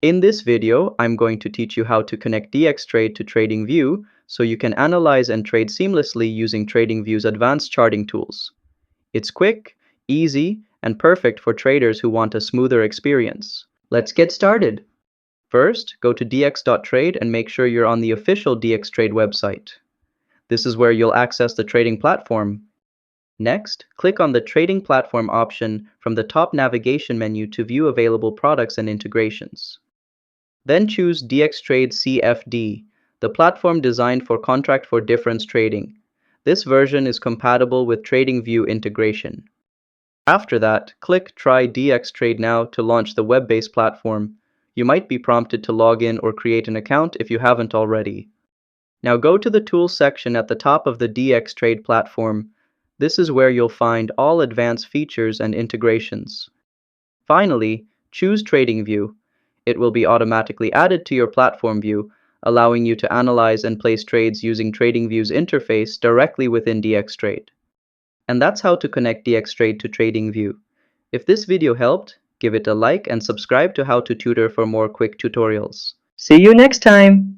In this video, I'm going to teach you how to connect DXtrade to TradingView so you can analyze and trade seamlessly using TradingView's advanced charting tools. It's quick, easy, and perfect for traders who want a smoother experience. Let's get started. First, go to dx.trade and make sure you're on the official DXtrade website. This is where you'll access the trading platform. Next, click on the Trading Platform option from the top navigation menu to view available products and integrations. Then choose DXtrade CFD, the platform designed for contract for difference trading. This version is compatible with TradingView integration. After that, click Try DXtrade Now to launch the web-based platform. You might be prompted to log in or create an account if you haven't already. Now go to the Tools section at the top of the DXtrade platform. This is where you'll find all advanced features and integrations. Finally, choose TradingView. It will be automatically added to your platform view, allowing you to analyze and place trades using TradingView's interface directly within DXtrade. And that's how to connect DXtrade to TradingView. If this video helped, give it a like and subscribe to How to Tutor for more quick tutorials. See you next time!